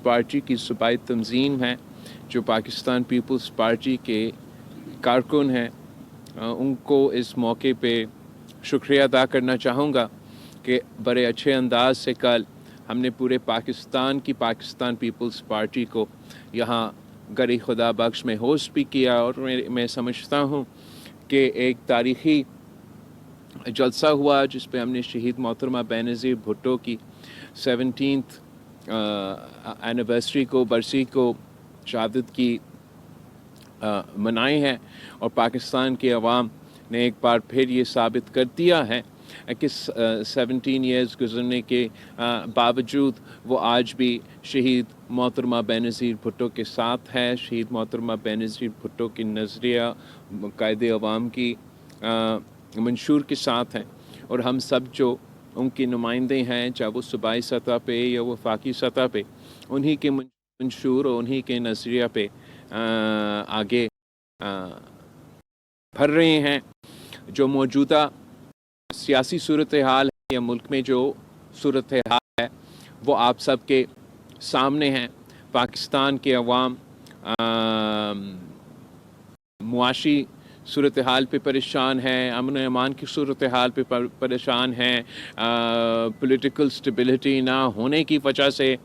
Party की सूबाई तंजीम है, जो पाकिस्तान पीपल्स पार्टी के कारकुन हैं, उनको इस मौके पे शुक्रिया अदा करना चाहूँगा कि बड़े अच्छे अंदाज से कल हमने पूरे पाकिस्तान की पाकिस्तान पीपल्स पार्टी को यहाँ गरी खुदा बख्श में होस्ट भी किया। और मैं समझता हूँ कि एक तारीख़ी जलसा हुआ जिस पे हमने शहीद मोहतरमा बेनज़ीर भुट्टो की 17th एनिवर्सरी को, बरसी को, शहादत की मनाए हैं। और पाकिस्तान के अवाम ने एक बार फिर ये साबित कर दिया है कि 17 ईयर्स गुजरने के बावजूद वो आज भी शहीद मोहतरमा बेनज़ीर भुट्टो के साथ है। शहीद मोहतरमा बेनज़ीर भुट्टो की नज़रिया कायदे अवाम की मंशूर के साथ हैं। और हम सब जो उनके नुमाइंदे हैं, चाहे वो सूबाई सतह पे या वफाकी सतह पे, उन्हीं के मंशूर और उन्हीं के नज़रिया पे आगे बढ़ रहे हैं। जो मौजूदा सियासी सूरत हाल है या मुल्क में जो सूरत हाल है वो आप सब के सामने है। पाकिस्तान के अवाम मुआशी सूरत हाल पे परेशान है, अमन अमान की सूरत हाल पे परेशान हैं, पॉलिटिकल स्टेबिलिटी ना होने की वजह से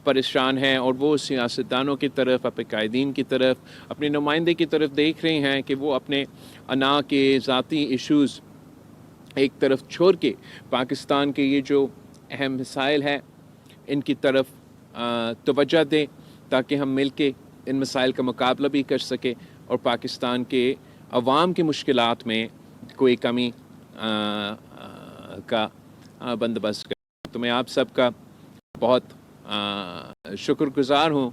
परेशान हैं। और वो सियासतदानों की तरफ, अपने कायदीन की तरफ, अपने नुमाइंदे की तरफ देख रहे हैं कि वो अपने अना के ज़ाती इश्यूज़ एक तरफ छोड़ के पाकिस्तान के ये जो अहम मसाइल हैं इनकी तरफ तवज्जो दें, ताकि हम मिल के इन मसाइल का मुकाबला भी कर सकें और पाकिस्तान के अवाम की मुश्किलात में कोई कमी का बंदोबस्त करें। तो मैं आप सबका बहुत शुक्रगुजार हूँ।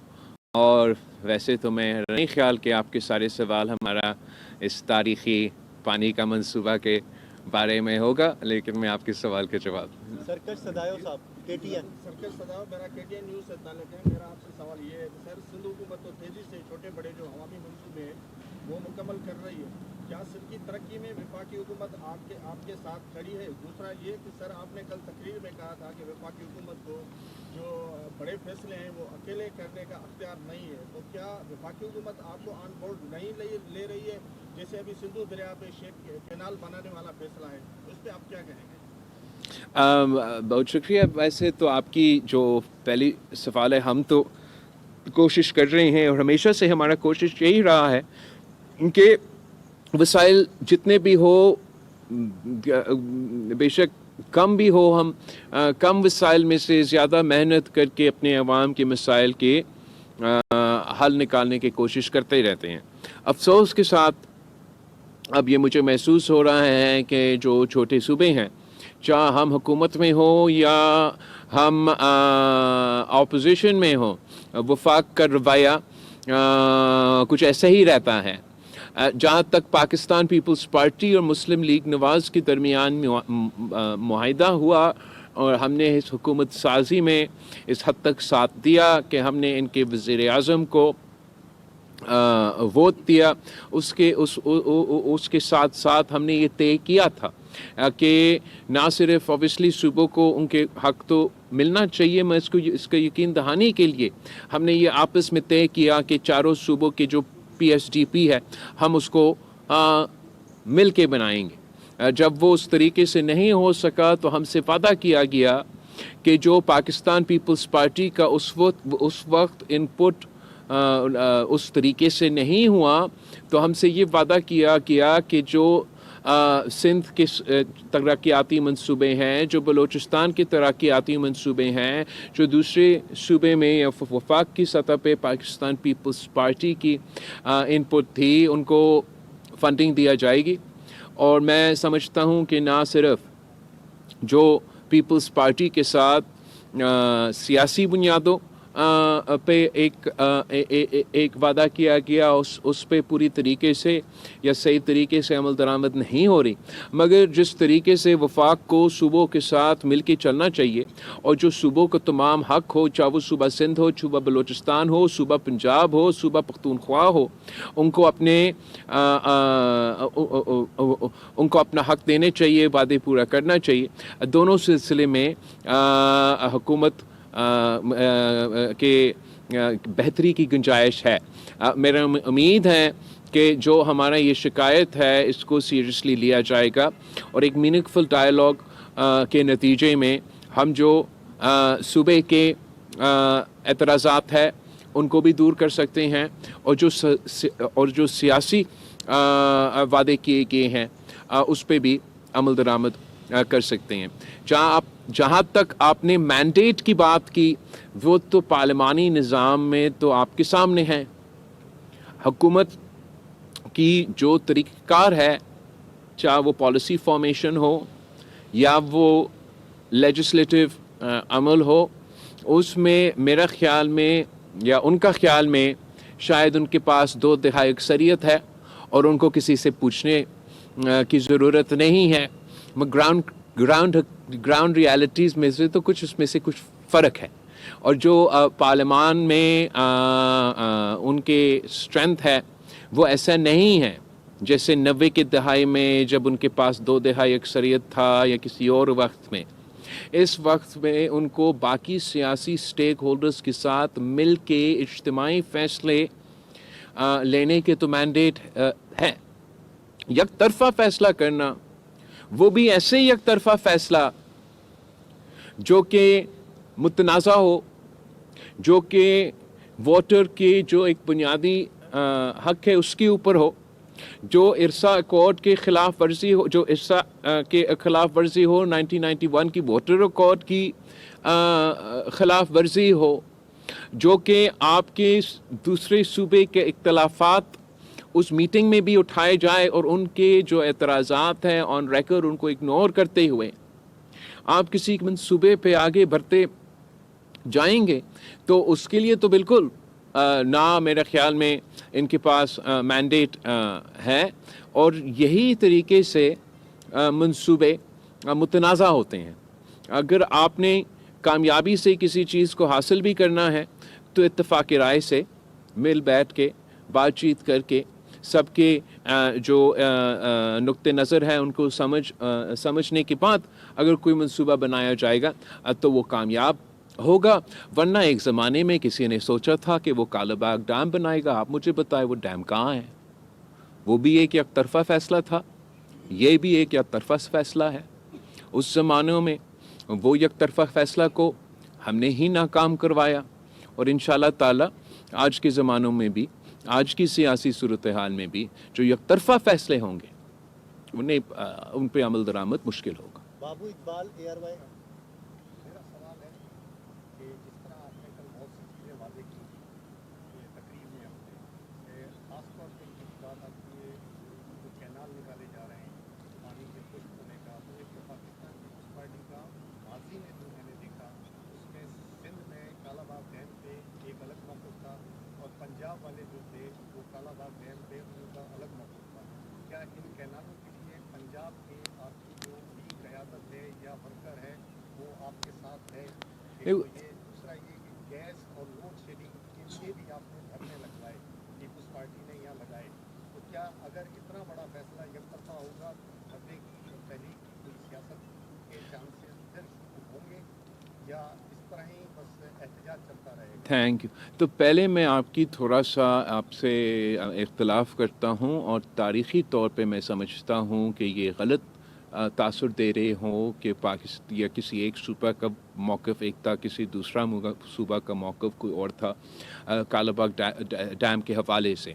और वैसे तो मैं नहीं ख्याल कि आपके सारे सवाल हमारा इस तारीख़ी पानी का मंसूबा के बारे में होगा, लेकिन मैं आपके सवाल के जवाब सरकश सदायो साहब KTN सरकश सदायो, मेरा KTN न्यूज़ से ताल्लुक़ है। मेरा आपसे सवाल ये है कि सर, सिंध हुकूमत तो तेज़ी से छोटे बड़े जो अवामी मंसूबे हैं वो मुकम्मल कर रही है, क्या सिंध की तरक्की में वफाकी हुकूमत आपके साथ खड़ी है? दूसरा ये कि सर, आपने कल तकरीर में कहा था कि वफाकी हुकूमत को जो बड़े फैसले हैं वो अकेले करने का अख्तियार नहीं है, तो क्या वफाकी हुकूमत आपको ऑन बोर्ड नहीं ले रही है? जैसे अभी सिंधु दरिया पे शेख कैनाल बनाने वाला फैसला है, उस पर आप क्या कहेंगे? बहुत शुक्रिया। वैसे तो आपकी जो पहली सवाल है, हम तो कोशिश कर रहे हैं और हमेशा से हमारा कोशिश यही रहा है कि वसाइल जितने भी हो, बेशक कम भी हो, हम कम वसाइल में से ज़्यादा मेहनत करके अपने अवाम के मसाइल के हल निकालने की कोशिश करते ही रहते हैं। अफसोस के साथ अब ये मुझे महसूस हो रहा है कि जो छोटे सूबे हैं, चाहे हम हुकूमत में हो या हम ऑपोजिशन में हो, वफाक का रवैया कुछ ऐसा ही रहता है। जहाँ तक पाकिस्तान पीपल्स पार्टी और मुस्लिम लीग नवाज़ के दरमियान मुआहिदा हुआ और हमने इस हुकूमत साजी में इस हद तक साथ दिया कि हमने इनके वज़ीर आज़म को वोट दिया, उसके साथ साथ हमने ये तय किया था कि ना सिर्फ ऑब्वियसली सूबों को उनके हक़ तो मिलना चाहिए, मैं इसका यकीन दहानी के लिए हमने ये आपस में तय किया कि चारों सूबों के जो PSDP है हम उसको मिल के बनाएंगे। जब वो उस तरीके से नहीं हो सका तो हमसे वादा किया गया कि जो पाकिस्तान पीपल्स पार्टी का उस वक्त इनपुट उस तरीके से नहीं हुआ, तो हमसे ये वादा किया गया कि जो सिंध के तरक्याती मंसूबे हैं, जो बलूचिस्तान के तरक्याती मंसूबे हैं, जो दूसरे सूबे में या वफाक की सतह पे पाकिस्तान पीपल्स पार्टी की इनपुट थी, उनको फंडिंग दिया जाएगी। और मैं समझता हूँ कि ना सिर्फ जो पीपल्स पार्टी के साथ सियासी बुनियादों पे एक वादा किया गया, उस पे पूरी तरीके से या सही तरीके से अमल दरामद नहीं हो रही, मगर जिस तरीके से वफाक को सूबों के साथ मिल के चलना चाहिए और जो सूबों को तमाम हक़ हो, चाहे वो सूबा सिंध हो, सूबा बलूचिस्तान हो, सूबा पंजाब हो, सूबा पख्तूनख्वा हो, उनको अपना हक़ देने चाहिए, वादे पूरा करना चाहिए। दोनों सिलसिले में हुकूमत کہ بہتری کی گنجائش ہے. میرا امید ہے کہ جو ہمارا یہ شکایت ہے اس کو سیریسلی لیا جائے گا اور ایک میننگ فل ڈائلاگ کے نتیجے میں ہم جو صوبے کے اعتراضات ہے ان کو بھی دور کر سکتے ہیں اور جو سیاسی وعدے کیے گئے ہیں اس پہ بھی عمل درآمد کر سکتے ہیں. جہاں تک آپ نے مینڈیٹ کی بات کی وہ تو پارلیمانی نظام میں تو آپ کے سامنے ہے. حکومت کی جو طریقہ کار ہے چاہے وہ پالیسی فارمیشن ہو یا وہ لیجسلیٹو عمل ہو اس میں میرا خیال میں یا ان کا خیال میں شاید ان کے پاس 2/3 اکثریت ہے اور ان کو کسی سے پوچھنے کی ضرورت نہیں ہے. گراؤنڈ ریالٹیز میں سے تو اس میں سے کچھ فرق ہے اور جو پارلیمان میں ان کے اسٹرینتھ ہے وہ ایسا نہیں ہے جیسے 90 کے دہائی میں جب ان کے پاس 2/3 اکثریت تھا یا کسی اور وقت میں. اس وقت میں ان کو باقی سیاسی سٹیک ہولڈرز کے ساتھ مل کے اجتماعی فیصلے لینے کے تو مینڈیٹ ہے. یک طرفہ فیصلہ کرنا وہ بھی ایسے یک طرفہ فیصلہ جو کہ متنازع ہو, جو کہ ووٹر کے جو ایک بنیادی حق ہے اس کے اوپر ہو, جو ارسا ایکارڈ کے خلاف ورزی ہو, جو ارسا کے خلاف ورزی ہو, 1991 کی ووٹر ایکارڈ کی خلاف ورزی ہو, جو کہ آپ کے دوسرے صوبے کے اختلافات اس میٹنگ میں بھی اٹھائے جائے اور ان کے جو اعتراضات ہیں آن ریکارڈ ان کو اگنور کرتے ہوئے آپ کسی منصوبے پہ آگے بڑھتے جائیں گے تو اس کے لیے تو بالکل نہ میرے خیال میں ان کے پاس مینڈیٹ ہے. اور یہی طریقے سے منصوبے متنازع ہوتے ہیں. اگر آپ نے کامیابی سے کسی چیز کو حاصل بھی کرنا ہے تو اتفاق رائے سے مل بیٹھ کے بات چیت کر کے سب کے جو نقطہ نظر ہے ان کو سمجھنے کے بعد اگر کوئی منصوبہ بنایا جائے گا تو وہ کامیاب ہوگا. ورنہ ایک زمانے میں کسی نے سوچا تھا کہ وہ کالا باغ ڈیم بنائے گا. آپ مجھے بتائیں وہ ڈیم کہاں ہے؟ وہ بھی ایک یک طرفہ فیصلہ تھا, یہ بھی ایک یک طرفہ فیصلہ ہے. اس زمانوں میں وہ یک طرفہ فیصلہ کو ہم نے ہی ناکام کروایا اور انشاءاللہ تعالی آج کے زمانوں میں بھی آج کی سیاسی صورتحال میں بھی جو یک طرفہ فیصلے ہوں گے ان پہ عمل درآمد مشکل ہوگا. بابو اقبال ARY. میرا سوال ہے کہ جس طرح آپ نے کل بہت سی چیزیں واضح کی تقریب میں اپنے خاص طور پہ یہ بات آپ کی جو کینال نکالے جا رہے ہیں پانی کے خشک ہونے کا, تو ایک پاکستان پیپلز پارٹی کا ماضی میں جو میں نے دیکھا اس میں سندھ میں کالا باغ ڈیم پہ ایک الگ موقف تھا اور پنجاب والے جو تھے وہ کالا باغ ڈیم پہ ان کا الگ موقف تھا. کیا ان کینالوں کے لیے پنجاب کے آپ کی جو بھی قیادت ہے یا ورکر ہے وہ آپ کے ساتھ ہے؟ یہ دوسرا یہ کہ گیس اور لوڈ شیڈنگ کے لیے بھی آپ نے دھرنے لگوائے, پیپلز پارٹی نے یہاں لگائے, تو کیا اگر اتنا بڑا فیصلہ یک طرفہ ہوگا دھرنے کی تحریک کی کوئی سیاست کے چانسز پھر ہوں گے یا اس طرح ہی بس احتجاج چلتا رہے گا؟ Thank you. تو پہلے میں آپ کی تھوڑا سا آپ سے اختلاف کرتا ہوں اور تاریخی طور پہ میں سمجھتا ہوں کہ یہ غلط تاثر دے رہے ہوں کہ پاکستان یا کسی ایک صوبہ کا موقف ایک تھا, کسی دوسرا صوبہ کا موقف کوئی اور تھا. کالا باغ ڈیم کے حوالے سے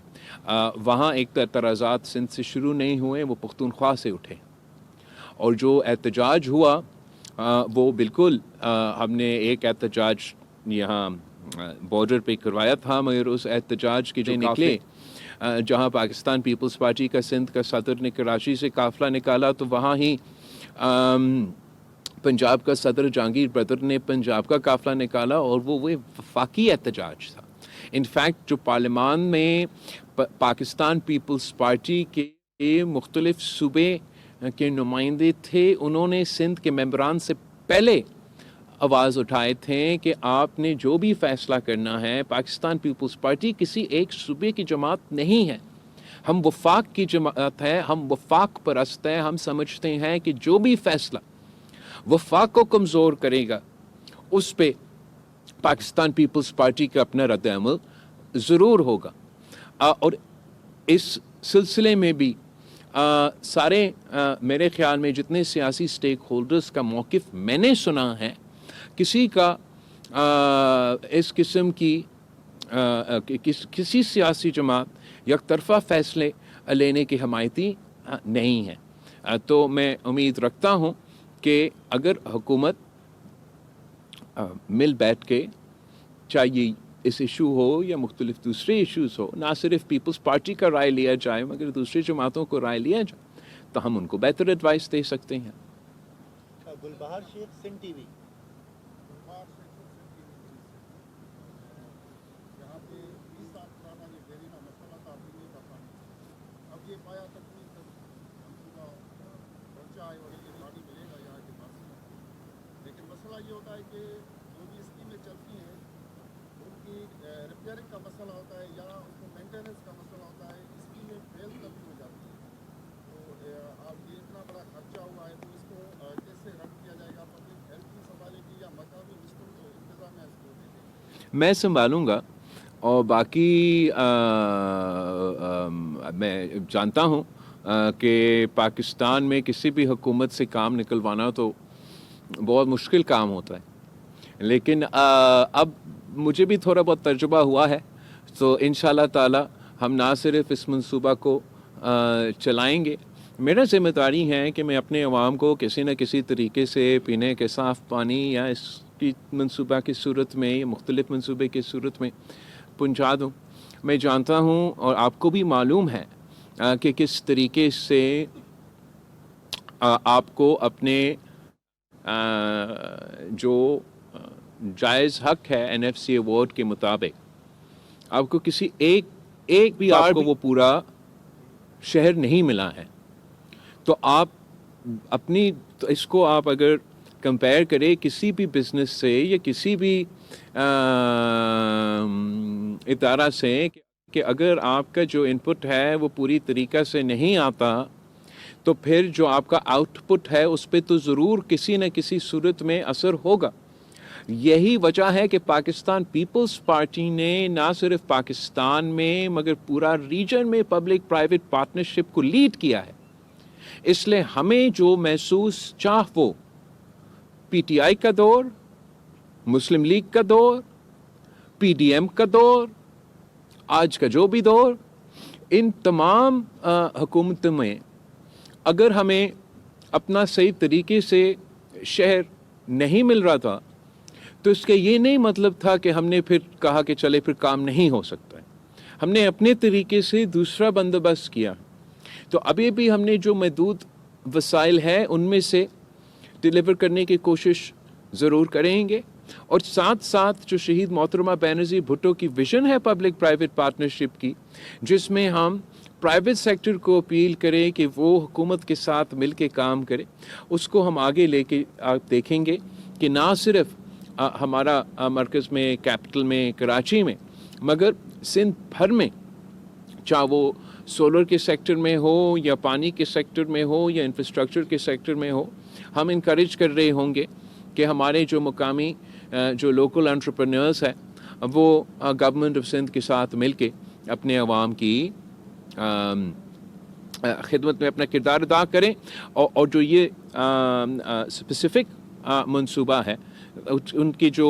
وہاں ایک اعتراضات سندھ سے شروع نہیں ہوئے, وہ پختونخوا سے اٹھے اور جو احتجاج ہوا وہ بالکل ہم نے ایک احتجاج یہاں بارڈر پہ کروایا تھا, مگر اس احتجاج کے جو نکلے جہاں پاکستان پیپلز پارٹی کا سندھ کا صدر نے کراچی سے قافلہ نکالا تو وہاں ہی پنجاب کا صدر جہانگیر بدر نے پنجاب کا قافلہ نکالا اور وہ وفاقی احتجاج تھا. انفیکٹ جو پارلیمان میں پاکستان پیپلز پارٹی کے مختلف صوبے کے نمائندے تھے انہوں نے سندھ کے ممبران سے پہلے آواز اٹھائے تھے کہ آپ نے جو بھی فیصلہ کرنا ہے, پاکستان پیپلز پارٹی کسی ایک صوبے کی جماعت نہیں ہے, ہم وفاق کی جماعت ہے, ہم وفاق پرست ہیں. ہم سمجھتے ہیں کہ جو بھی فیصلہ وفاق کو کمزور کرے گا اس پہ पाकिस्तान पीपल्स पार्टी का अपना रद्द अमल ज़रूर होगा। और इस सिलसिले में भी सारे मेरे ख्याल में जितने सियासी स्टेक होल्डर्स का मौक़िफ़ मैंने सुना है, किसी का इस किस्म की किसी सियासी जमात यकतरफ़ा फ़ैसले लेने की हमायती नहीं है। तो मैं उम्मीद रखता हूँ कि अगर हुकूमत मिल बैठ के, चाहे इस इशू हो या मुख्तलिफ दूसरे इशूज़ हो, ना सिर्फ पीपल्स पार्टी का राय लिया जाए मगर दूसरी जमातों को राय लिया जाए, तो हम उनको बेहतर एडवाइस दे सकते हैं। गुलबहार शेख, सिंध टीवी। यहाँ पे 20 साल पुराना ये देरीना मसला था, अभी नहीं पता। अब ये पाया तकनीक मंसूबा पहुँचा है और ये पानी मिलेगा यहाँ के पास। लेकिन मसला ये होता है कि जो भी स्कीमें चलती हैं उनकी रिपेयरिंग का मसला होता है या उसको मेंटेनेंस का मसला होता है, स्कीमें फेल कभी हो जाती है। तो अब ये इतना बड़ा खर्चा हुआ है तो इसको कैसे रन किया जाएगा? पब्लिक हेल्थ भी संभालेगी या मकामी इंतजामिया इसको देखेगी? मैं संभालूँगा और बाकी मैं जानता हूँ कि पाकिस्तान में किसी भी हुकूमत से काम निकलवाना तो बहुत मुश्किल काम होता है, लेकिन अब मुझे भी थोड़ा बहुत तजुर्बा हुआ है, तो इंशाल्लाह ताला हम ना सिर्फ इस मंसूबा को चलाएंगे, मेरा ज़िम्मेदारी है कि मैं अपने अवाम को किसी न किसी तरीके से पीने के साफ़ पानी या इसकी मंसूबा की सूरत में या मुख्तलिफ़ मंसूबे की सूरत में पहुँचा दूँ। मैं जानता हूँ और आपको भी मालूम है कि किस तरीके से आपको अपने जो जायज़ हक है NFC अवार्ड के मुताबिक, आपको किसी एक भी आपको वो पूरा शहर नहीं मिला है। तो आप अपनी, तो इसको आप अगर कंपेयर करें किसी भी बिज़नेस से या किसी भी इदारा से, कि अगर आपका जो इनपुट है वो पूरी तरीक़ा से नहीं आता तो फिर जो आपका आउटपुट है उस पे तो ज़रूर किसी न किसी सूरत में असर होगा। यही वजह है कि पाकिस्तान पीपल्स पार्टी ने ना सिर्फ पाकिस्तान में मगर पूरा रीजन में पब्लिक प्राइवेट पार्टनरशिप को लीड किया है। इसलिए हमें जो महसूस चाह वो PTI का दौर, मुस्लिम लीग का दौर, PDM का दौर, आज का जो भी दौर, इन तमाम हुकूमतों में अगर हमें अपना सही तरीके से शहर नहीं मिल रहा था तो इसका ये नहीं मतलब था कि हमने फिर कहा कि चले फिर काम नहीं हो सकता है। हमने अपने तरीके से दूसरा बंदोबस्त किया। तो अभी भी हमने जो महदूद वसाइल है उनमें से डिलीवर करने की कोशिश ज़रूर करेंगे, और साथ साथ जो शहीद मोहतरमा बेनज़ीर भुट्टो की विज़न है पब्लिक प्राइवेट पार्टनरशिप की, जिसमें हम प्राइवेट सेक्टर को अपील करें कि वो हुकूमत के साथ मिल के काम करे, उसको हम आगे लेके देखेंगे कि ना सिर्फ हमारा मरकज़ में, कैपिटल में, कराची में, मगर सिंध भर में, चाहे वो सोलर के सेक्टर में हो या पानी के सेक्टर में हो या इंफ्रास्ट्रक्चर के सेक्टर में हो, हम इनकरेज कर रहे होंगे कि हमारे जो मुकामी जो लोकल एंटरप्रेन्योर्स हैं वो गवर्नमेंट ऑफ सिंध के साथ मिलके अपने अवाम की खिदमत में अपना किरदार अदा करें। और जो ये स्पेसिफ़िक मंसूबा है उनकी जो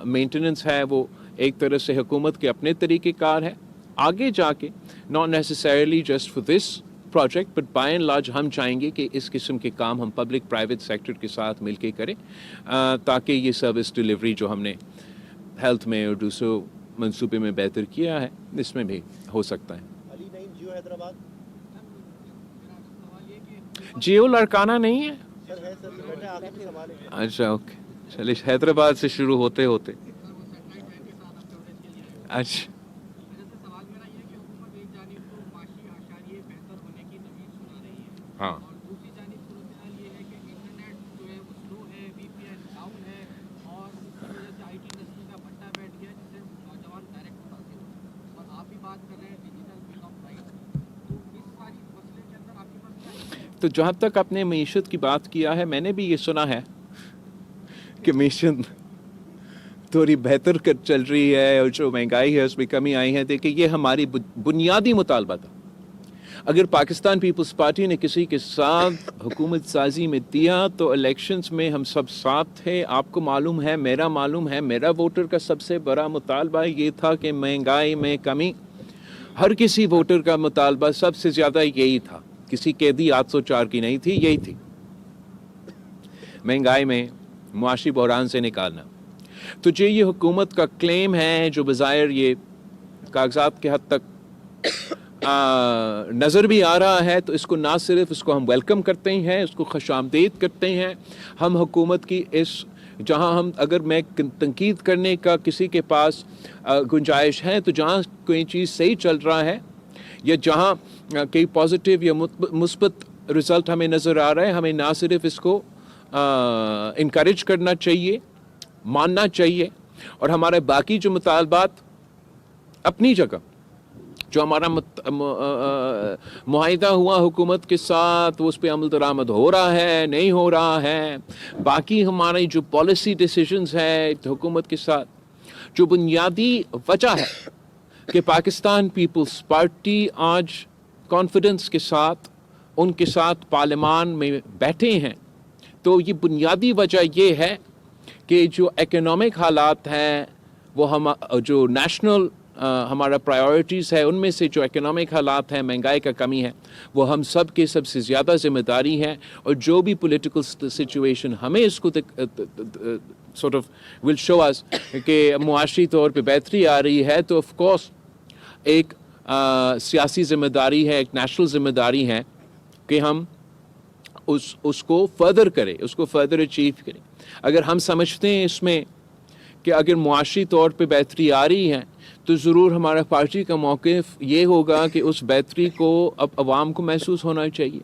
मेंटेनेंस है वो एक तरह से हुकूमत के अपने तरीक़ेकार है। आगे जाके not necessarily just for this project but by and large हम चाहेंगे कि इस किस्म के काम हम पब्लिक प्राइवेट सेक्टर के साथ मिलके करें, ताकि ये सर्विस डिलीवरी जो हमने हेल्थ में और दूसरे मंसूबे में बेहतर किया है इसमें भी हो सकता है। अली नईम, जियो हैदराबाद। जियो लड़काना नहीं है सर है सर, बेटा आखिरी सवाल है। अच्छा ओके, चलिए हैदराबाद से शुरू होते होते अच्छा हाँ दूसरी जानिब सूरत ये है कि इंटरनेट जो है वो स्लो है, VPN डाउन है और उसकी वजह से IT इंडस्ट्री का भट्टा बैठ गया जिससे नौजवान डायरेक्ट मुतासिर हो। और आप भी बात कर रहे हैं डिजिटल बिल ऑफ राइट्स, तो इस सारी मसले के अंदर आपके पास क्या है? तो जहाँ तक आपने मीशत की बात किया है, मैंने भी ये सुना है कि मीशत थोड़ी बेहतर चल रही है और जो महंगाई है उसमें कमी आई है, देखिए ये हमारी बुनियादी मुतालबा था। अगर पाकिस्तान पीपल्स पार्टी ने किसी के साथ हुकूमत साजी में दिया तो इलेक्शंस में हम सब साथ थे। आपको मालूम है, मेरा वोटर का सबसे बड़ा मुतालबा ये था कि महंगाई में कमी। हर किसी वोटर का मुतालबा सबसे ज़्यादा यही था, किसी कैदी 804 की नहीं थी, यही थी, महंगाई में मुआशी बहरान से निकालना। तो जो ये हुकूमत का क्लेम है, जो बज़ाहिर ये कागजात के हद तक नज़र भी आ रहा है, तो इसको ना सिर्फ इसको हम वेलकम करते हैं, इसको खुशामदीद करते हैं। हम हुकूमत की इस, जहां हम, अगर मैं तनकीद करने का किसी के पास गुंजाइश है, तो जहां कोई चीज़ सही चल रहा है या जहां कई पॉजिटिव या मुस्बत रिज़ल्ट हमें नज़र आ रहा है, हमें ना सिर्फ इसको इनकरेज करना चाहिए, मानना चाहिए, और हमारे बाकी जो मुतालबात अपनी जगह, जो हमारा मुआहिदा हुआ हुकूमत के साथ, वो उस पर अमल दरामद हो रहा है, नहीं हो रहा है, बाकी हमारी जो पॉलिसी डिसीजंस है हुकूमत के साथ, जो बुनियादी वजह है कि पाकिस्तान पीपल्स पार्टी आज कॉन्फिडेंस के साथ उनके साथ पार्लियामान में बैठे हैं, तो ये बुनियादी वजह ये है कि जो इकोनॉमिक हालात हैं, वो हम जो नेशनल हमारा प्रायोरिटीज़ है, उनमें से जो इकोनॉमिक हालात हैं, महंगाई का कमी है, वो हम सब के सबसे ज़्यादा ज़िम्मेदारी है। और जो भी पॉलिटिकल सिचुएशन हमें इसको sort of will show us कि मुआशी तौर पे बेहतरी आ रही है, तो ऑफ कोर्स एक सियासी ज़िम्मेदारी है, एक नेशनल ज़िम्मेदारी है कि हम उसको फर्दर करें, उसको फर्दर अचीव करें। अगर हम समझते हैं इसमें कि अगर मुआशी तौर पे बेहतरी आ रही है, तो ज़रूर हमारा पार्टी का मौक़िफ़ ये होगा कि उस बेहतरी को अब आवाम को महसूस होना चाहिए,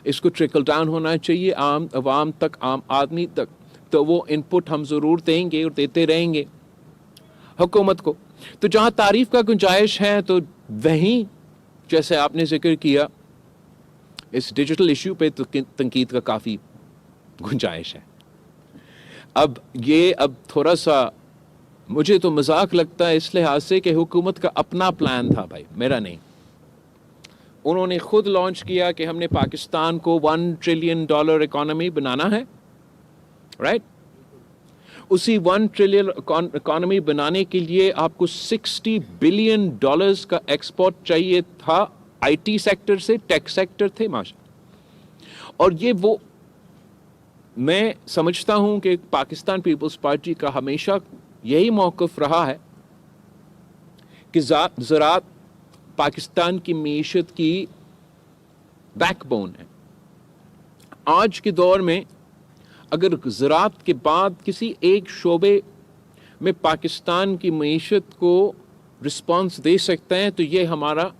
इसको ट्रिकल डाउन होना चाहिए आम आवाम तक, आम आदमी तक। तो वो इनपुट हम ज़रूर देंगे और देते रहेंगे हुकूमत को। तो जहाँ तारीफ़ का गुंजाइश है, तो वहीं जैसे आपने ज़िक्र किया, इस डिजिटल इशू पे तो तनकीद का काफ़ी गुंजाइश है। अब थोड़ा सा मुझे तो मजाक लगता है इस लिहाज से कि हुकूमत का अपना प्लान था भाई, मेरा नहीं। उन्होंने खुद लॉन्च किया कि हमने पाकिस्तान को $1 ट्रिलियन इकोनॉमी बनाना है, राइट? उसी $1 ट्रिलियन इकोनॉमी बनाने के लिए आपको $60 बिलियन का एक्सपोर्ट चाहिए था, आईटी सेक्टर से, टेक सेक्टर थे माशा। और ये वो, मैं समझता हूं कि पाकिस्तान पीपल्स पार्टी का हमेशा यही मौक़िफ़ रहा है कि ज़राअत पाकिस्तान की मीशत की बैकबोन है। आज के दौर में अगर ज़राअत के बाद किसी एक शोबे में पाकिस्तान की मीशत को रिस्पांस दे सकते हैं, तो ये हमारा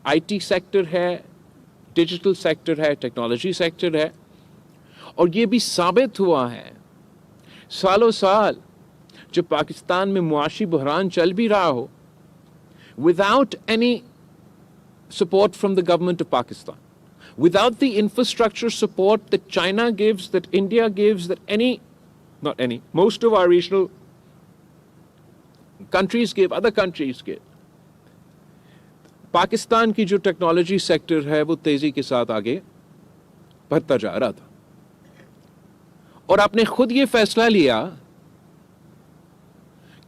आईटी सेक्टर है, डिजिटल सेक्टर है, टेक्नोलॉजी सेक्टर है। और ये भी साबित हुआ है सालों साल, जब पाकिस्तान में मुआशी बहरान चल भी रहा हो, without any support from the government of Pakistan, without the infrastructure support that China gives, that India gives, that most of our regional countries give, other countries give, Pakistan की जो टेक्नोलॉजी सेक्टर है वो तेजी के साथ आगे बढ़ता जा रहा था। और आपने खुद ये फैसला लिया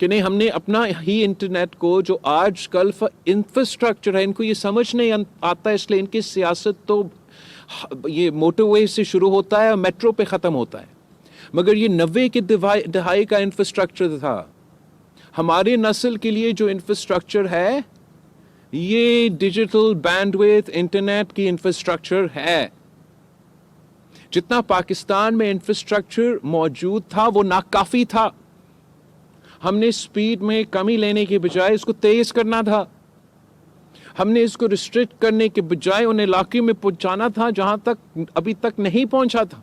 कि नहीं, हमने अपना ही इंटरनेट को, जो आज कल इंफ्रास्ट्रक्चर है, इनको ये समझ नहीं आता, इसलिए इनकी सियासत तो ये मोटरवे से शुरू होता है और मेट्रो पे ख़त्म होता है, मगर ये 90 की दहाई का इंफ्रास्ट्रक्चर था। हमारी नस्ल के लिए जो इंफ्रास्ट्रक्चर है, ये डिजिटल बैंडविड्थ इंटरनेट की इंफ्रास्ट्रक्चर है। जितना पाकिस्तान में इंफ्रास्ट्रक्चर मौजूद था वो नाकाफ़ी था। हमने स्पीड में कमी लेने के बजाय इसको तेज करना था। हमने इसको रिस्ट्रिक्ट करने के बजाय उन इलाके में पहुंचाना था जहां तक अभी तक नहीं पहुंचा था,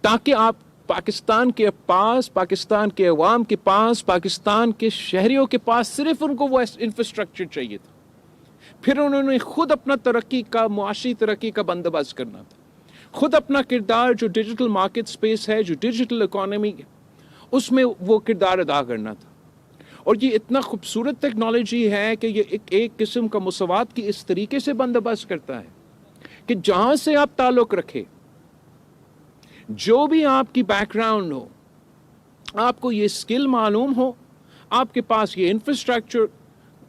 ताकि आप पाकिस्तान के पास, पाकिस्तान के अवाम के पास, पाकिस्तान के शहरियों के पास सिर्फ उनको वो इंफ्रास्ट्रक्चर चाहिए था। फिर उन्होंने खुद अपना तरक्की का, मुआशी तरक्की का बंदोबस्त करना था, खुद अपना किरदार जो डिजिटल मार्केट स्पेस है, जो डिजिटल इकोनॉमी है, اس میں وہ کردار ادا کرنا تھا. اور یہ اتنا خوبصورت ٹیکنالوجی ہے کہ یہ ایک قسم کا مساوات کی اس طریقے سے بندوبست کرتا ہے کہ جہاں سے آپ تعلق رکھے, جو بھی آپ کی بیک گراؤنڈ ہو, آپ کو یہ اسکل معلوم ہو, آپ کے پاس یہ انفراسٹرکچر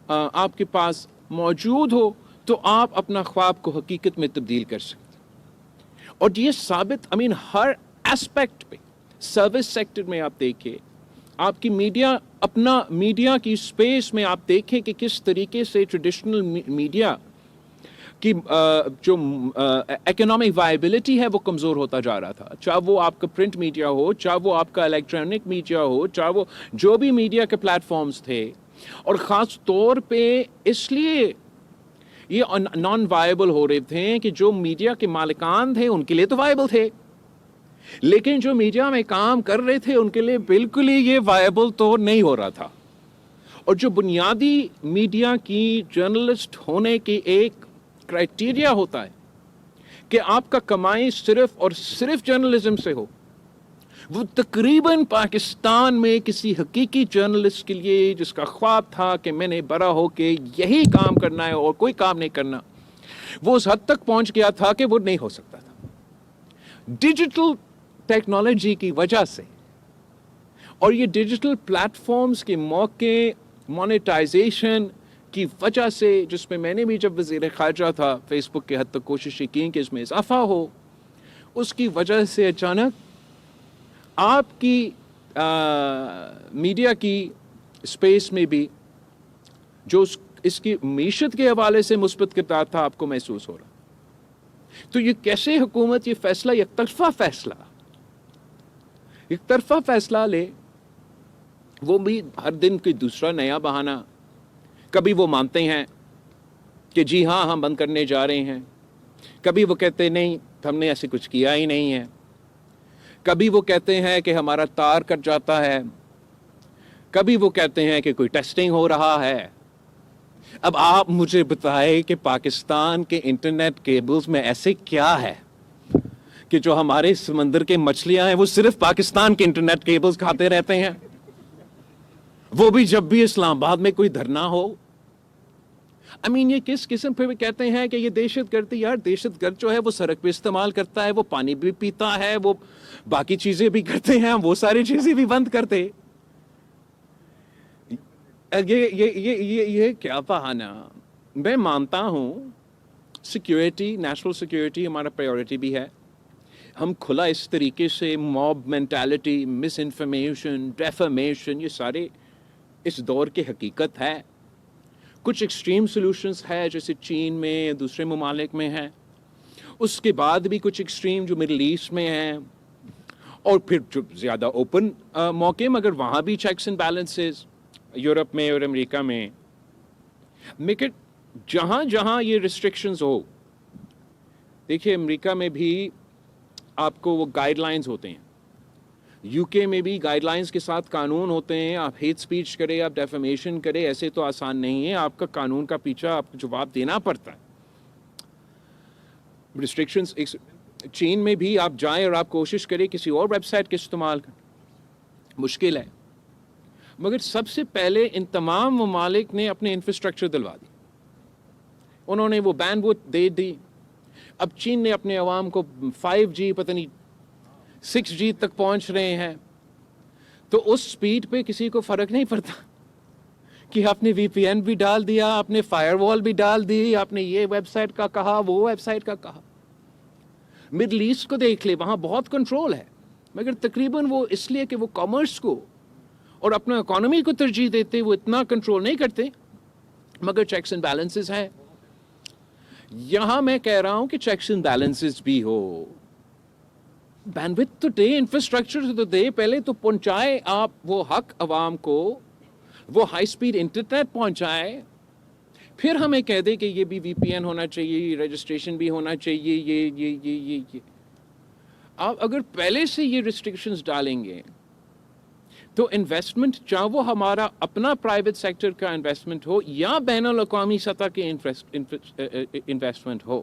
آپ کے پاس موجود ہو, تو آپ اپنا خواب کو حقیقت میں تبدیل کر سکتے. اور یہ ثابت ہر ایسپیکٹ پہ, سروس سیکٹر میں آپ دیکھیں, آپ کی میڈیا, اپنا میڈیا کی اسپیس میں آپ دیکھیں کہ کس طریقے سے ٹریڈیشنل میڈیا کی جو اکنامک وائبلٹی ہے وہ کمزور ہوتا جا رہا تھا. چاہے وہ آپ کا پرنٹ میڈیا ہو, چاہے وہ آپ کا الیکٹرانک میڈیا ہو, چاہے وہ جو بھی میڈیا کے پلیٹ فارمز تھے. اور خاص طور پہ اس لیے یہ نان وائبل ہو رہے تھے کہ جو میڈیا کے مالکان تھے ان کے لیے تو وائبل تھے, لیکن جو میڈیا میں کام کر رہے تھے ان کے لیے بالکل ہی یہ وائبل تو نہیں ہو رہا تھا. اور جو بنیادی میڈیا کی جرنلسٹ ہونے کی ایک کرائٹیریا ہوتا ہے کہ آپ کا کمائی صرف اور صرف جرنلزم سے ہو, وہ تقریباً پاکستان میں کسی حقیقی جرنلسٹ کے لیے جس کا خواب تھا کہ میں نے بڑا ہو کے یہی کام کرنا ہے اور کوئی کام نہیں کرنا, وہ اس حد تک پہنچ گیا تھا کہ وہ نہیں ہو سکتا تھا. ڈیجیٹل ٹیکنالوجی کی وجہ سے اور یہ ڈیجیٹل پلیٹ فارمز کے موقع, مونیٹائزیشن کی وجہ سے, جس میں نے بھی جب وزیر خارجہ تھا فیس بک کے حد تک کوششیں کی کہ اس میں اضافہ ہو, اس کی وجہ سے اچانک آپ کی میڈیا کی اسپیس میں بھی جو اس کی معیشت کے حوالے سے مثبت کردار تھا آپ کو محسوس ہو رہا. تو یہ کیسے حکومت یہ فیصلہ, ایک طرفہ فیصلہ لے, وہ بھی ہر دن کوئی دوسرا نیا بہانہ. کبھی وہ مانتے ہیں کہ جی ہاں ہم بند کرنے جا رہے ہیں, کبھی وہ کہتے نہیں ہم نے ایسے کچھ کیا ہی نہیں ہے, کبھی وہ کہتے ہیں کہ ہمارا تار کٹ جاتا ہے, کبھی وہ کہتے ہیں کہ کوئی ٹیسٹنگ ہو رہا ہے. اب آپ مجھے بتائیں کہ پاکستان کے انٹرنیٹ کیبلز میں ایسے کیا ہے کہ جو ہمارے سمندر کے مچھلیاں ہیں وہ صرف پاکستان کے انٹرنیٹ کیبلز کھاتے رہتے ہیں, وہ بھی جب بھی اسلام آباد میں کوئی دھرنا ہو. یہ کس قسم پہ کہتے ہیں کہ یہ دہشت گردی. یار دہشت گرد جو ہے وہ سڑک پہ استعمال کرتا ہے, وہ پانی بھی پیتا ہے, وہ باقی چیزیں بھی کرتے ہیں, وہ ساری چیزیں بھی بند کرتے. یہ کیا بہانہ. میں مانتا ہوں سیکیورٹی, نیشنل سیکیورٹی ہمارا پریورٹی بھی ہے. ہم کھلا اس طریقے سے موب مینٹالٹی, مس انفارمیشن, ڈیفامیشن, یہ سارے اس دور کی حقیقت ہے. کچھ ایکسٹریم سلوشنز ہے جیسے چین میں, دوسرے ممالک میں ہیں. اس کے بعد بھی کچھ ایکسٹریم جو مڈل ایسٹ میں ہیں, اور پھر جو زیادہ اوپن موقع, مگر وہاں بھی چیکس اینڈ بیلنسز یورپ میں اور امریکہ میں. مگر جہاں جہاں یہ ریسٹرکشنز ہو, دیکھیے امریکہ میں بھی آپ کو وہ گائیڈ لائنز ہوتے ہیں, یو کے میں بھی گائیڈ لائنز کے ساتھ قانون ہوتے ہیں. آپ ہیٹ سپیچ کرے, آپ ڈیفیمیشن کرے, ایسے تو آسان نہیں ہے. آپ کا قانون کا پیچھا آپ کو جواب دینا پڑتا ہے. ریسٹرکشنز چین میں بھی آپ جائیں اور آپ کوشش کریں کسی اور ویب سائٹ کے استعمال کا, مشکل ہے. مگر سب سے پہلے ان تمام ممالک نے اپنے انفراسٹرکچر دلوا دی, انہوں نے وہ بینڈ وڈتھ دے دی. اب چین نے اپنے عوام کو 5G پتہ نہیں 6G تک پہنچ رہے ہیں, تو اس سپیڈ پہ کسی کو فرق نہیں پڑتا کہ آپ نے VPN بھی ڈال دیا, آپ نے فائر وال بھی ڈال دی, آپ نے یہ ویب سائٹ کا کہا, وہ ویب سائٹ کا کہا. مڈل ایسٹ کو دیکھ لے, وہاں بہت کنٹرول ہے, مگر تقریباً وہ اس لیے کہ وہ کامرس کو اور اپنا اکانومی کو ترجیح دیتے, وہ اتنا کنٹرول نہیں کرتے. مگر چیکس اینڈ بیلنسز ہیں. یہاں میں کہہ رہا ہوں کہ چیکس اینڈ بیلنسز بھی ہو, بینڈوڈتھ تو دے, انفراسٹرکچر تو دے, پہلے تو پہنچائے آپ وہ حق عوام کو, وہ ہائی سپیڈ انٹرنیٹ پہنچائے, پھر ہمیں کہہ دے کہ یہ بھی VPN ہونا چاہیے, رجسٹریشن بھی ہونا چاہیے, یہ. آپ اگر پہلے سے یہ ریسٹرکشنز ڈالیں گے تو انویسٹمنٹ, چاہے وہ ہمارا اپنا پرائیویٹ سیکٹر کا انویسٹمنٹ ہو یا بین الاقوامی سطح کے انویسٹمنٹ ہو,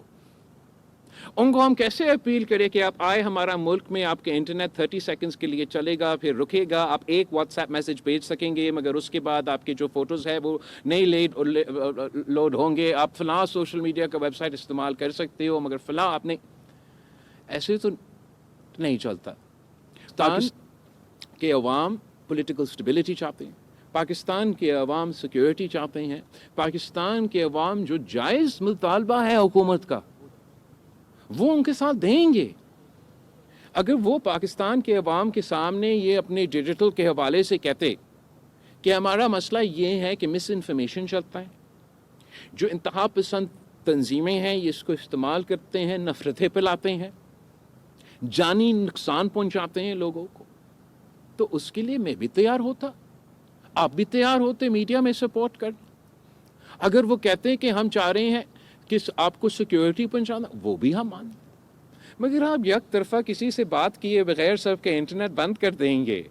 ان کو ہم کیسے اپیل کریں کہ آپ آئے ہمارا ملک میں، آپ کے انٹرنیٹ 30 سیکنڈز کے لیے چلے گا، پھر رکے گا، آپ ایک واٹس ایپ میسج بھیج سکیں گے، مگر اس کے بعد آپ کے جو فوٹوز ہے وہ نہیں لوڈ ہوں گے، آپ فلاں سوشل میڈیا کا ویب سائٹ استعمال کر سکتے ہو، مگر فلاں آپ نے، ایسے تو نہیں چلتا۔ پاکستان کے عوام پولیٹیکل سٹیبلٹی چاہتے ہیں، پاکستان کے عوام سیکیورٹی چاہتے ہیں، پاکستان کے عوام جو جائز مطالبہ ہے حکومت کا وہ ان کے ساتھ دیں گے۔ اگر وہ پاکستان کے عوام کے سامنے یہ اپنے ڈیجیٹل کے حوالے سے کہتے کہ ہمارا مسئلہ یہ ہے کہ مس انفارمیشن چلتا ہے، جو انتہا پسند تنظیمیں ہیں یہ اس کو استعمال کرتے ہیں، نفرتیں پھیلاتے ہیں، جانی نقصان پہنچاتے ہیں لوگوں کو، تو اس کے لیے میں بھی تیار ہوتا، آپ بھی تیار ہوتے میڈیا میں سپورٹ کر۔ اگر وہ کہتے ہیں کہ ہم چاہ رہے ہیں کہ آپ کو سیکیورٹی پہنچانا، وہ بھی ہم مانیں، مگر آپ یک طرفہ کسی سے بات کیے بغیر سب کے انٹرنیٹ بند کر دیں گے،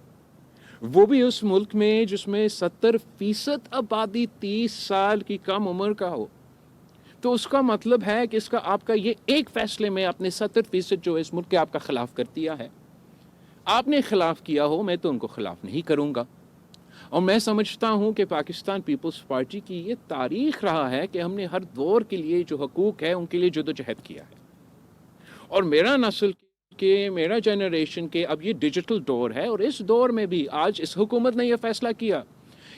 وہ بھی اس ملک میں جس میں 70% آبادی 30 سال کی کم عمر کا ہو، تو اس کا مطلب ہے کہ اس کا آپ کا یہ ایک فیصلے میں آپ نے 70% جو اس ملک کے آپ کا خلاف کر دیا ہے۔ آپ نے خلاف کیا ہو، میں تو ان کو خلاف نہیں کروں گا، اور میں سمجھتا ہوں کہ پاکستان پیپلز پارٹی کی یہ تاریخ رہا ہے کہ ہم نے ہر دور کے لیے جو حقوق ہے ان کے لیے جدوجہد کیا ہے، اور میرا نسل کے، میرا جنریشن کے اب یہ ڈیجیٹل دور ہے، اور اس دور میں بھی آج اس حکومت نے یہ فیصلہ کیا،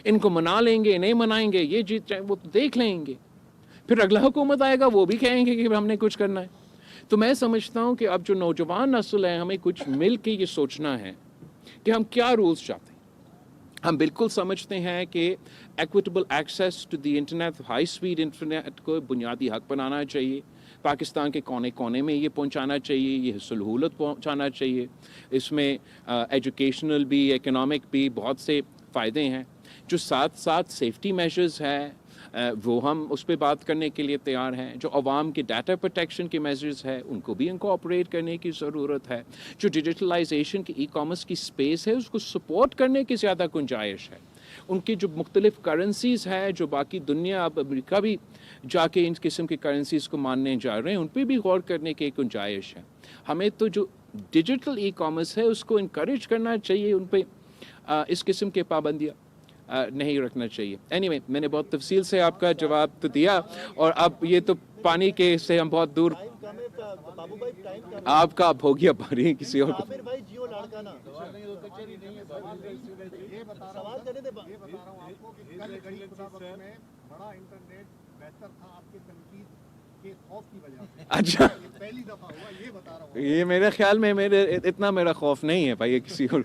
ان کو منا لیں گے نہیں منائیں گے یہ جیت جائے وہ دیکھ لیں گے، پھر اگلا حکومت آئے گا وہ بھی کہیں گے کہ ہم نے کچھ کرنا ہے۔ تو میں سمجھتا ہوں کہ اب جو نوجوان نسل ہے ہمیں کچھ مل کے یہ سوچنا ہے کہ ہم کیا رولز چاہتے ہیں۔ ہم بالکل سمجھتے ہیں کہ equitable access to the internet, high speed internet کو بنیادی حق بنانا چاہیے، پاکستان کے کونے کونے میں یہ پہنچانا چاہیے، یہ سہولت پہنچانا چاہیے، اس میں ایجوکیشنل بھی اکنامک بھی بہت سے فائدے ہیں، جو ساتھ ساتھ سیفٹی میجرز ہے وہ ہم اس پہ بات کرنے کے لیے تیار ہیں، جو عوام کے ڈیٹا پروٹیکشن کے میجرز ہے ان کو بھی انکارپوریٹ کرنے کی ضرورت ہے، جو ڈیجیٹلائزیشن کی ای کامرس کی سپیس ہے اس کو سپورٹ کرنے کی زیادہ گنجائش ہے، ان کی جو مختلف کرنسیز ہے جو باقی دنیا، اب امریکہ بھی جا کے ان قسم کی کرنسیز کو ماننے جا رہے ہیں، ان پہ بھی غور کرنے کی گنجائش ہے۔ ہمیں تو جو ڈیجیٹل ای کامرس ہے اس کو انکریج کرنا چاہیے، ان پہ اس قسم کے پابندیاں نہیں رکھنا چاہیے۔ اینی میں نے بہت تفصیل سے آپ کا جواب تو دیا، اور اب یہ تو پانی کے سے ہم بہت دور، ٹائم کم ہے بابو بھائی، ٹائم کم ہے۔ آپ کا اب ہو گیا پانی کسی اور کو۔ عامر بھائی جیو لاڑکانہ سوال کرنے دے، یہ بتا رہا ہوں آپ کو کہ کل گھڑی خدا بخش میں بڑا انٹرنیٹ بہتر تھا آپ کے تنقید کے خوف کی وجہ سے۔ اچھا، یہ پہلی دفعہ ہوا، یہ بتا رہا ہوں۔ یہ میرے خیال میں اتنا میرا خوف نہیں ہے بھائی، یہ کسی اور۔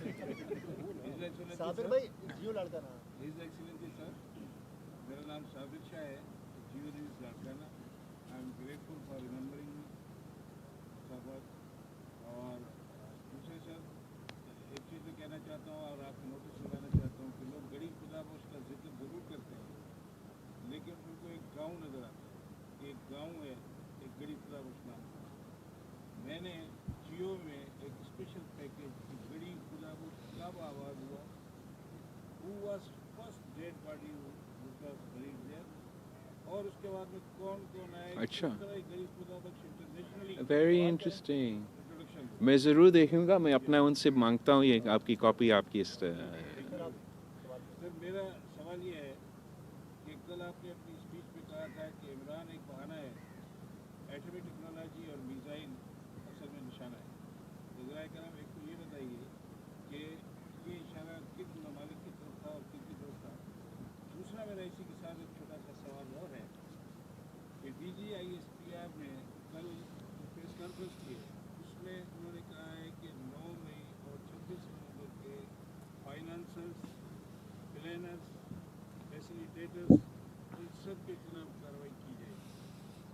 صابر بھائی Jio Larkana. His Excellency Sir, میرا نام صابر شاہ ہے، Geo news Larkana. I am grateful for remembering me, Sabir. اور دوسرے سر ایک چیز تو کہنا چاہتا ہوں اور آپ کو نوٹس دلانا چاہتا ہوں کہ لوگ گڑی خدا بخش کا ذکر ضرور کرتے ہیں، لیکن ان کو ایک گاؤں نظر آتا ہے، ایک گاؤں ہے، ایک گڑی خدا بخش نام کا۔ میں نے جیو میں ایک اسپیشل پیکیج گڑی خدا بخش کب آباد ہوا، who was first dead body which was buried there، اور اس کے بعد میں کون کون آئے، اچھا، کس طرح غریب خدا بخش انٹرنیشنلی ویری انٹرسٹنگ، انٹروڈکشن۔ میں ضرور دیکھوں گا، میں اپنا ان سے مانگتا ہوں یہ آپ کی کاپی آپ کی۔ سر میرا سوال یہ ہے کہ کل آپ نے اپنی اسپیچ میں کہا تھا کہ عمران ایک بہانہ ہے، ایٹمی ٹیکنالوجی اور میزائل اصل میں نشانہ ہے، تو ذرائع کرام ایک تو یہ بتائیے کہ یہ اشارہ کن ممالک کی طرف تھا اور کن کی طرف تھا۔ دوسرا میرا اسی کے ساتھ ایک چھوٹا سا سوال اور ہے کہ D G I S P R نے کل پریس کانفرنس کی ہے، اس میں انہوں نے کہا ہے کہ 9 مئی اور 26 نومبر کے فائنانسرز، پلانرز، فیسیلیٹیٹرز، ان سب کے خلاف کارروائی کی جائے گی۔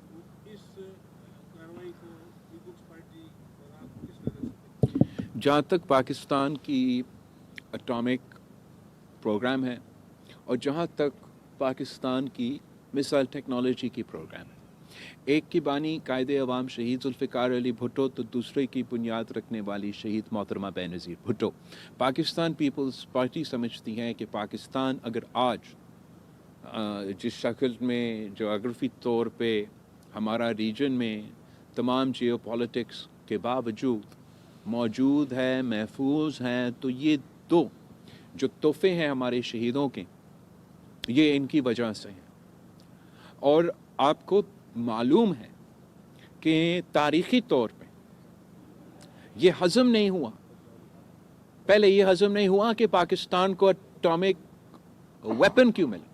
تو اس کارروائی کو پیپلز پارٹی اور آپ کس طرح سے؟ جہاں تک پاکستان کی اٹامک پروگرام ہے اور جہاں تک پاکستان کی مثال ٹیکنالوجی کی پروگرام ہے، ایک کی بانی قائد عوام شہید ذوالفقار علی بھٹو تو دوسرے کی بنیاد رکھنے والی شہید محترمہ بینظیر بھٹو۔ پاکستان پیپلز پارٹی سمجھتی ہے کہ پاکستان اگر آج جس شکل میں جغرافی طور پہ ہمارا ریجن میں तमाम जियो पॉलिटिक्स के बावजूद मौजूद है, महफूज हैं, तो ये दो जो तोहफे हैं हमारे शहीदों के, ये इनकी वजह से हैं। और आपको मालूम है कि तारीख़ी तौर पे ये हज़म नहीं हुआ, पहले ये हज़म नहीं हुआ कि पाकिस्तान को एटॉमिक वेपन क्यों मिला।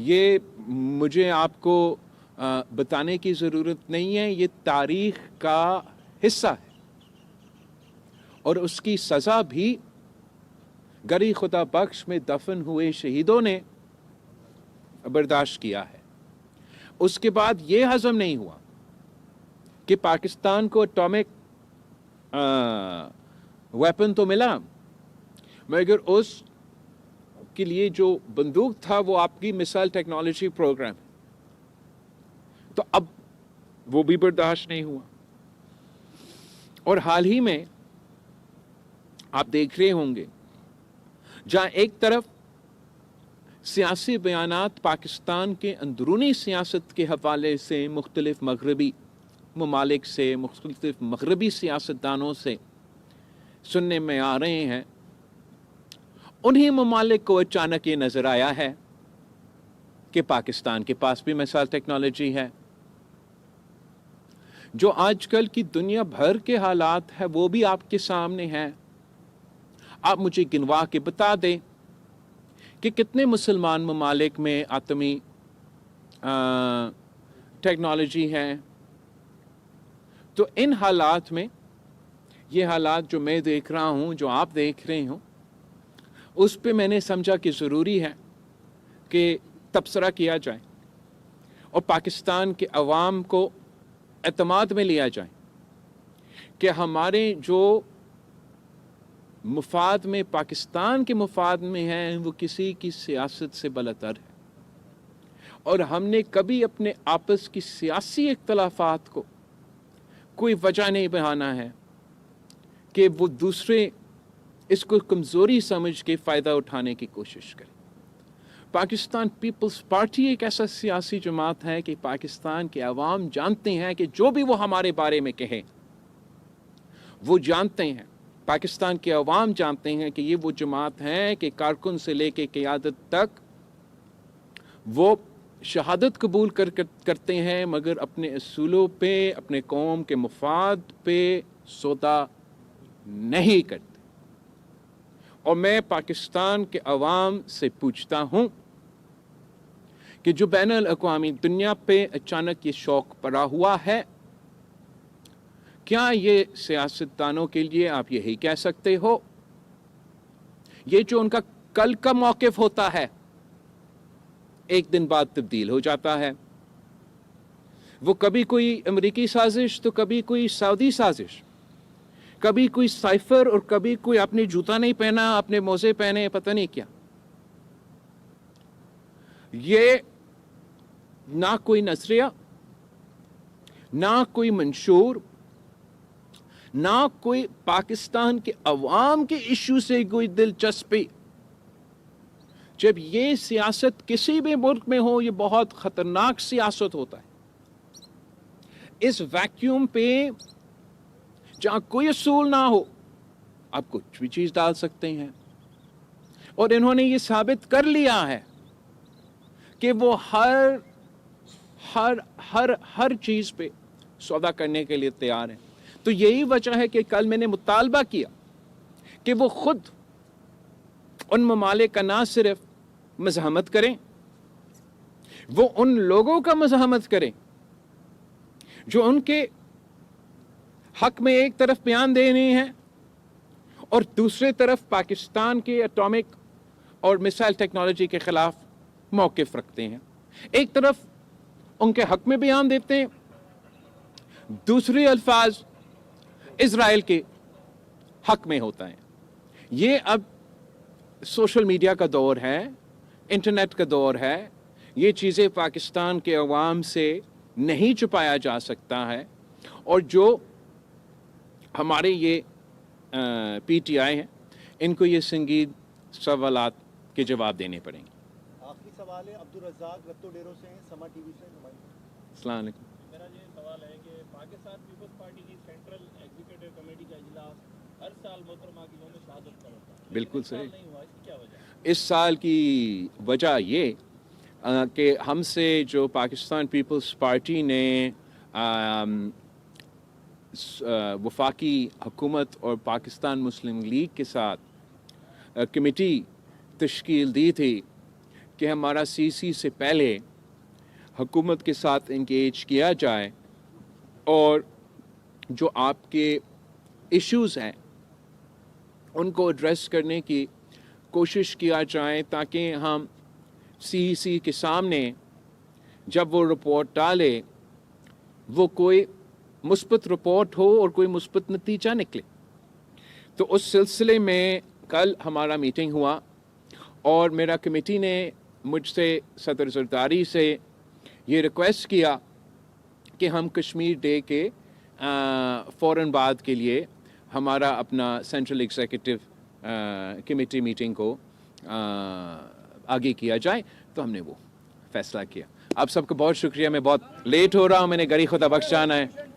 ये मुझे आपको बताने की ज़रूरत नहीं है, ये तारीख़ का हिस्सा है और उसकी सज़ा भी गरी खुदा बख्श में दफन हुए शहीदों ने बर्दाश्त किया है। उसके बाद ये हज़म नहीं हुआ कि पाकिस्तान को एटॉमिक वेपन तो मिला, मगर उस के लिए जो बंदूक था वो आपकी मिसाइल टेक्नोलॉजी प्रोग्राम, तो अब वो भी बर्दाश्त नहीं हुआ। और हाल ही में आप देख रहे होंगे जहां एक तरफ सियासी बयानात पाकिस्तान के अंदरूनी सियासत के हवाले से मुख्तलिफ मगरबी ममालिक से, मुख्तलिफ मगरबी सियासतदानों से सुनने में आ रहे हैं, उन्हीं ममालिक को अचानक ये नज़र आया है कि पाकिस्तान के पास भी मिसाइल टेक्नोलॉजी है। जो आजकल की दुनिया भर के हालात है वो भी आपके सामने हैं। आप मुझे गिनवा के बता दें कि कितने मुसलमान ममालिक में आतमी टेक्नोलॉजी है। तो इन हालात में, ये हालात जो मैं देख रहा हूँ, जो आप देख रहे हो, उस पे मैंने समझा कि ज़रूरी है कि तबसरा किया जाए और पाकिस्तान के अवाम को एतमाद में लिया जाए कि हमारे जो मुफाद में, पाकिस्तान के मुफाद में हैं, वो किसी की सियासत से बलतर है। और हमने कभी अपने आपस की सियासी इख्तलाफात को कोई वजह नहीं बनाना है कि वो दूसरे इसको कमज़ोरी समझ के फ़ायदा उठाने की कोशिश करें। पाकिस्तान पीपल्स पार्टी एक ऐसा सियासी जमात है कि पाकिस्तान के अवाम जानते हैं कि जो भी वो हमारे बारे में कहे, वो जानते हैं, पाकिस्तान के अवाम जानते हैं कि ये वो जमात है कि कारकुन से लेके क़यादत तक वो शहादत कबूल करते हैं, मगर अपने असूलों पे, अपने कौम के मुफाद पे सौदा नहीं करते। और मैं पाकिस्तान के अवाम से पूछता हूँ कि जो बैनुल अक़वामी दुनिया पे अचानक ये शौक़ पड़ा हुआ है, क्या ये सियासतदानों के लिए आप यही कह सकते हो? ये जो उनका कल का मौक़िफ़ होता है, एक दिन बाद तब्दील हो जाता है। वो कभी कोई अमरीकी साजिश तो कभी कोई सऊदी साजिश, कभी कोई साइफर और कभी कोई आपने जूता नहीं पहना, आपने मोज़े पहने, पता नहीं क्या। ये ना कोई नज़रिया, ना कोई मंशूर, ना कोई पाकिस्तान के अवाम के इशू से कोई दिलचस्पी। जब ये सियासत किसी भी मुल्क में हो, ये बहुत ख़तरनाक सियासत होता है। इस वैक्यूम पे जहाँ कोई असूल ना हो, आप कुछ भी चीज़ डाल सकते हैं। और इन्होंने ये साबित कर लिया है कि वो हर हर हर हर चीज़ पे सौदा करने के लिए तैयार हैं। तो यही वजह है कि कल मैंने मुतालबा किया कि वो खुद उन ममालिक का ना सिर्फ मज़ाहमत करें, वो उन लोगों का मज़ाहमत करें जो उनके हक में एक तरफ बयान दे रहे हैं और दूसरे तरफ पाकिस्तान के एटॉमिक और मिसाइल टेक्नोलॉजी के ख़िलाफ़ मौक़िफ़ रखते हैं। एक तरफ उनके हक में बयान देते हैं, दूसरे अल्फाज इज़राइल के हक में होता है। ये अब सोशल मीडिया का दौर है, इंटरनेट का दौर है। ये चीज़ें पाकिस्तान के अवाम से नहीं छुपाया जा सकता है। और जो हमारे ये पीटीआई हैं, इनको ये संगीन सवालात के जवाब देने पड़ेंगे। आखिरी सवाल है अब्दुल रज़ाक रत्तो डेरो से हैं, समा टीवी से। अस्सलाम वालेकुम। मेरा ये सवाल है कि पाकिस्तान पीपल्स पार्टी की सेंट्रल एग्जीक्यूटिव कमेटी का इजलास हर साल मोहतरमा की यौम शहादत पर होता है, बिल्कुल इस साल सही। नहीं हुआ, इसकी क्या वजह है? इस साल की वजह ये कि हमसे जो पाकिस्तान पीपल्स पार्टी ने वफाकी हुकूमत और पाकिस्तान मुस्लिम लीग के साथ कमेटी तश्कील दी थी कि हमारा सीसी से पहले हुकूमत के साथ इंगेज किया जाए और जो आपके इश्यूज़ हैं उनको एड्रेस करने की कोशिश किया जाए, ताकि हम सीसी के सामने जब वो रिपोर्ट डाले वो कोई मुस्बत रिपोर्ट हो और कोई मुस्बत नतीजा निकले। तो उस सिलसिले में कल हमारा मीटिंग हुआ और मेरा कमेटी ने मुझसे सदर ज़रदारी से ये रिक्वेस्ट किया कि हम कश्मीर डे के फ़ौरन बाद के लिए हमारा अपना सेंट्रल एग्जीक्यूटिव कमेटी मीटिंग को आगे किया जाए। तो हमने वो फैसला किया। आप सबका बहुत शुक्रिया। मैं बहुत लेट हो रहा हूँ, मैंने गरी खुदा बख्श जाना है।